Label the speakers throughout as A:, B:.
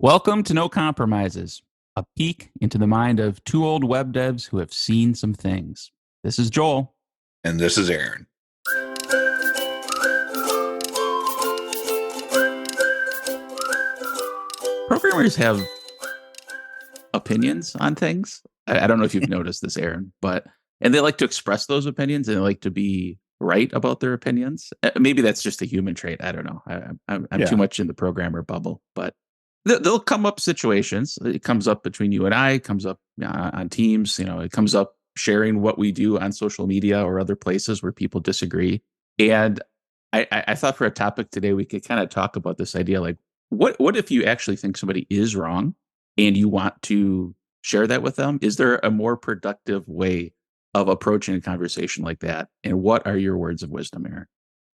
A: Welcome to No Compromises, a peek into the mind of two old web devs who have seen some things. This is Joel.
B: And this is Aaron.
A: Programmers have opinions on things. I don't know if you've noticed this, Aaron, and they like to express those opinions and they like to be right about their opinions. Maybe that's just a human trait. I don't know. I'm too much in the programmer bubble, but there'll come up situations. It comes up between you and I. It comes up on teams. It comes up sharing what we do on social media or other places where people disagree. And I thought for a topic today we could kind of talk about this idea, like what if you actually think somebody is wrong and you want to share that with them? Is there a more productive way of approaching a conversation like that? And what are your words of wisdom, Aaron?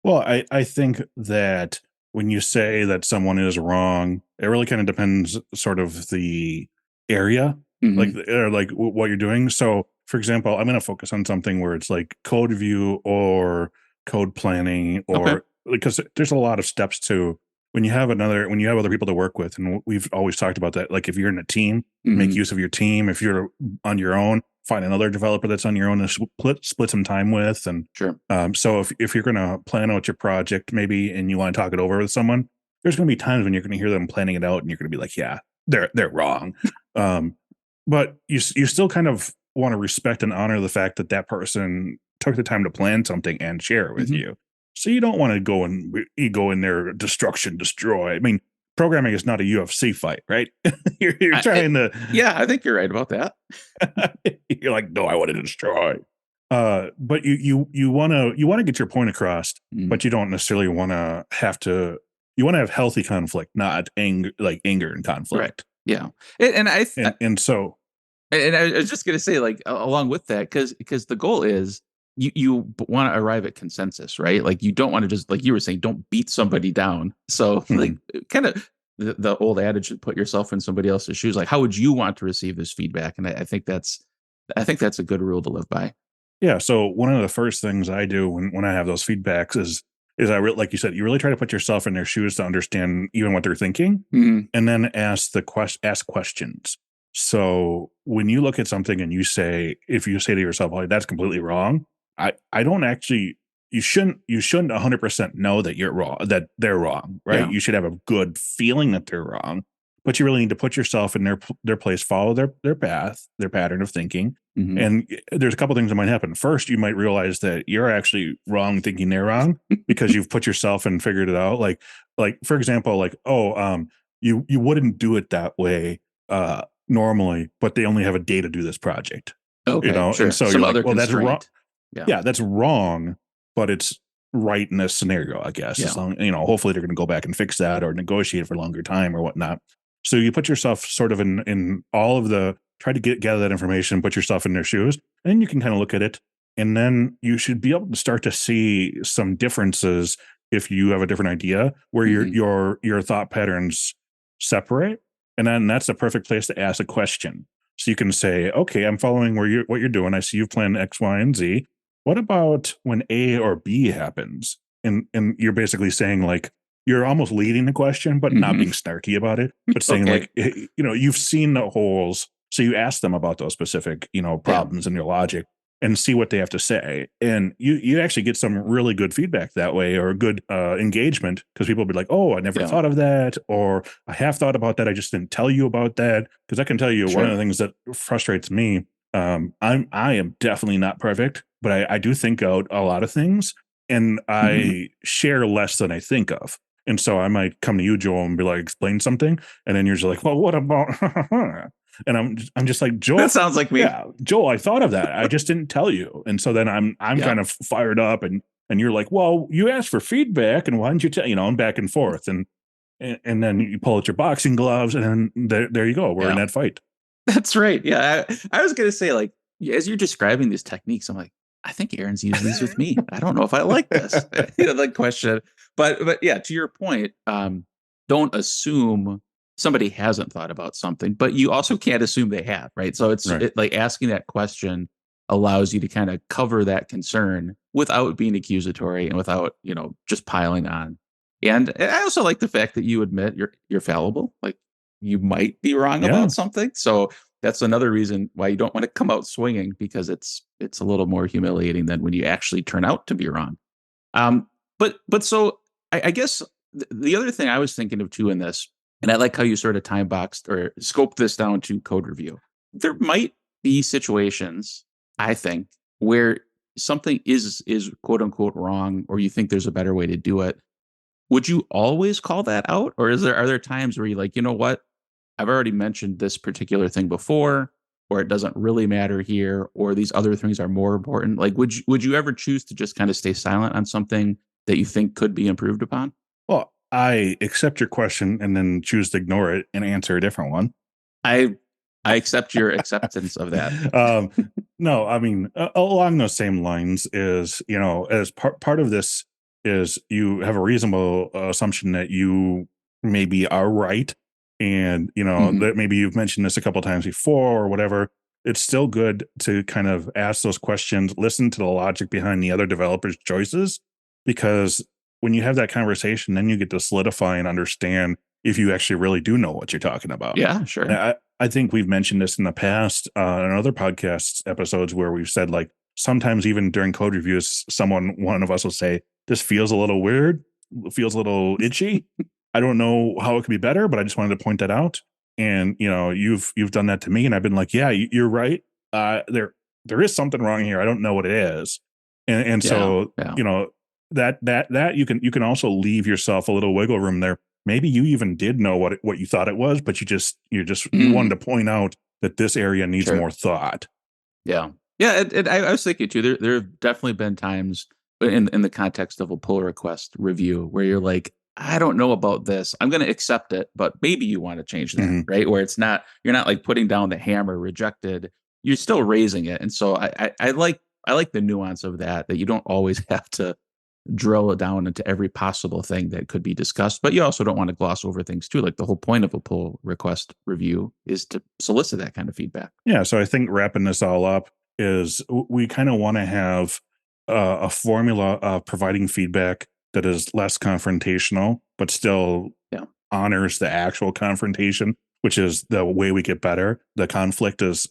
B: Well, I think that when you say that someone is wrong, it really kind of depends sort of the area,
A: Mm-hmm.
B: like what you're doing. So, for example, I'm going to focus on something where it's like code review or code planning,
A: Okay.
B: or because there's a lot of steps to when you have other people to work with, and we've always talked about that. Like if you're in a team, make
A: Mm-hmm.
B: use of your team. If you're on your own, find another developer that's on your own to split some time with. And
A: Sure.
B: so if you're going to plan out your project maybe and you want to talk it over with someone, there's going to be times when you're going to hear them planning it out and you're going to be like, yeah, they're wrong. um, but you still kind of want to respect and honor the fact that that person took the time to plan something and share it with
A: Mm-hmm.
B: you. So you don't want to go in there, destruction, destroy. I mean, programming is not a UFC fight, right? You're trying to,
A: Yeah, I think you're right about that.
B: you're like, no, I want to destroy. But you want to get your point across,
A: Mm.
B: but you don't necessarily want to have to. You want to have healthy conflict, not anger and
A: Right.
B: conflict.
A: Yeah.
B: And so
A: And I was just gonna say, like, along with that, because the goal is you want to arrive at consensus, right? Like, you don't want to just, like you were saying, don't beat somebody down. So, like,
B: mhm.
A: kind of the old adage, put yourself in somebody else's shoes. Like, how would you want to receive this feedback? And I think that's a good rule to live by.
B: Yeah. So one of the first things I do when I have those feedbacks is like you said, you really try to put yourself in their shoes to understand even what they're thinking,
A: Mm-hmm.
B: and then ask questions. So when you look at something and if you say to yourself, "Oh, that's completely wrong," I don't actually. You shouldn't 100% know that you're wrong, that they're wrong, right?
A: Yeah.
B: You should have a good feeling that they're wrong, but you really need to put yourself in their place, follow their path, their pattern of thinking.
A: Mm-hmm.
B: And there's a couple things that might happen. First, you might realize that you're actually wrong thinking they're wrong because you've put yourself and figured it out. Like for example, like, oh, you wouldn't do it that way normally, but they only have a day to do this project,
A: Okay.
B: and
A: Sure.
B: so
A: Some
B: you're like,
A: other
B: well, that's wrong.
A: constraint. Yeah.
B: Yeah, that's wrong, but it's right in this scenario, I guess. As
A: Yeah.
B: long, hopefully they're going to go back and fix that or negotiate for a longer time or whatnot. So you put yourself sort of in all of the try to gather that information, put yourself in their shoes, and then you can kind of look at it, and then you should be able to start to see some differences if you have a different idea where
A: Mm-hmm.
B: your thought patterns separate, and then that's the perfect place to ask a question. So you can say, okay, I'm following what you're doing. I see you've planned X, Y, and Z. What about when A or B happens? And you're basically saying, like, you're almost leading the question, but not being
A: Mm-hmm.
B: snarky about it, but saying
A: Okay.
B: like, you've seen the holes. So you ask them about those specific,
A: Yeah.
B: problems in your logic and see what they have to say. And you actually get some really good feedback that way, or good engagement, because people will be like, oh, I never
A: Yeah.
B: thought of that. Or I have thought about that. I just didn't tell you about that. Because I can tell you one of
A: Sure.
B: the things that frustrates me, I am definitely not perfect, but I do think out a lot of things, and
A: Mm-hmm.
B: I share less than I think of. And so I might come to you, Joel, and be like, explain something, and then you're just like, well, what about? And I'm just like,
A: That
B: Joel,
A: sounds like me.
B: yeah, Joel, I thought of that, I just didn't tell you. And so then I'm
A: Yeah.
B: kind of fired up, and you're like, well, you asked for feedback, and why didn't you tell? And back and forth, and then you pull out your boxing gloves, and then there you go, we're in
A: Yeah.
B: that fight.
A: That's right. Yeah. I was gonna say, like, as you're describing these techniques, I'm like, I think Aaron's used these with me. I don't know if I like this. The question. But yeah, to your point, don't assume somebody hasn't thought about something, but you also can't assume they have, right? So
B: Right.
A: like asking that question allows you to kind of cover that concern without being accusatory and without, just piling on. And I also like the fact that you admit you're fallible. Like, you might be wrong
B: Yeah.
A: about something. So that's another reason why you don't want to come out swinging, because it's a little more humiliating than when you actually turn out to be wrong. But so I guess the other thing I was thinking of too in this, and I like how you sort of time boxed or scoped this down to code review. There might be situations, I think, where something is quote unquote wrong, or you think there's a better way to do it. Would you always call that out, or are there times where you're like, you know what, I've already mentioned this particular thing before, or it doesn't really matter here, or these other things are more important? Like, would you ever choose to just kind of stay silent on something that you think could be improved upon?
B: Well, I accept your question and then choose to ignore it and answer a different one.
A: I I accept your acceptance of that.
B: um, no, I mean, along those same lines is, as part of this is you have a reasonable assumption that you maybe are right. And,
A: Mhm.
B: that maybe you've mentioned this a couple times before or whatever. It's still good to kind of ask those questions, listen to the logic behind the other developers' choices, because when you have that conversation, then you get to solidify and understand if you actually really do know what you're talking about.
A: Yeah, sure.
B: I think we've mentioned this in the past in other podcasts episodes where we've said, like, sometimes even during code reviews, one of us will say, "This feels a little weird, feels a little itchy. I don't know how it could be better, but I just wanted to point that out." And you've done that to me, and I've been like, "Yeah, you're right. There is something wrong here. I don't know what it is." And
A: Yeah,
B: so
A: yeah.
B: that you can also leave yourself a little wiggle room there. Maybe you even did know what you thought it was, but you wanted
A: Mhm.
B: to point out that this area needs
A: Sure.
B: more thought.
A: Yeah. Yeah, I was thinking too, there have definitely been times in the context of a pull request review where you're like, "I don't know about this. I'm gonna accept it, but maybe you wanna change that,"
B: Mhm.
A: right? Where you're not, like, putting down the hammer, rejected, you're still raising it, and so I like the nuance of that you don't always have to drill it down into every possible thing that could be discussed, but you also don't wanna gloss over things too. Like, the whole point of a pull request review is to solicit that kind of feedback.
B: Yeah, so I think wrapping this all up is we kind of want to have a formula of providing feedback that is less confrontational, but still
A: Yeah.
B: honors the actual confrontation, which is the way we get better. The conflict is,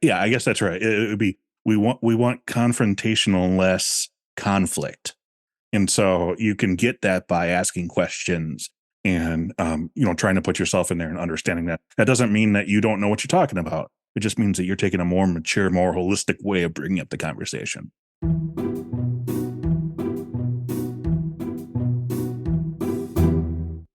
B: yeah, I guess that's right. It would be we want confrontational less conflict, and so you can get that by asking questions and trying to put yourself in there and understanding that. That doesn't mean that you don't know what you're talking about. It just means that you're taking a more mature, more holistic way of bringing up the conversation.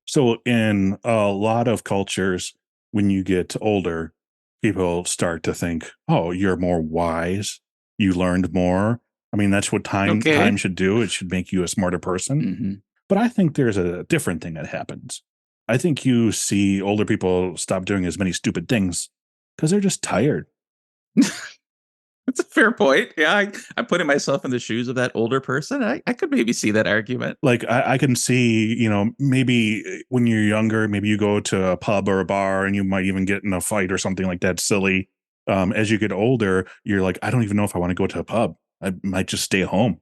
B: So in a lot of cultures, when you get older, people start to think, "Oh, you're more wise. You learned more." I mean, that's what time
A: Okay.
B: should do. It should make you a smarter person.
A: Mhm.
B: But I think there's a different thing that happens. I think you see older people stop doing as many stupid things because they're just tired.
A: That's a fair point. Yeah, I'm putting myself in the shoes of that older person. I could maybe see that argument.
B: Like I can see, maybe when you're younger, maybe you go to a pub or a bar and you might even get in a fight or something like that silly. As you get older, you're like, I don't even know if I want to go to a pub. I might just stay home.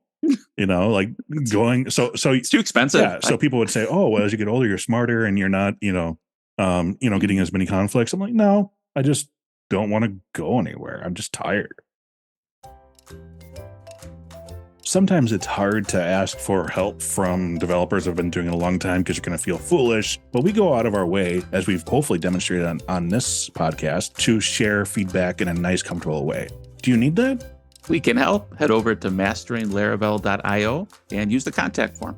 B: Like
A: It's
B: going. So
A: it's too expensive.
B: yeah. So people would say, oh, well, as you get older, you're smarter and you're not, getting
A: Mhm.
B: as many conflicts. I'm like, no, I just don't want to go anywhere. I'm just tired. Sometimes it's hard to ask for help from developers who have been doing it a long time because you're going to feel foolish. But we go out of our way, as we've hopefully demonstrated on this podcast, to share feedback in a nice, comfortable way. Do you need that?
A: We can help. Head over to masteringlaravel.io and use the contact form.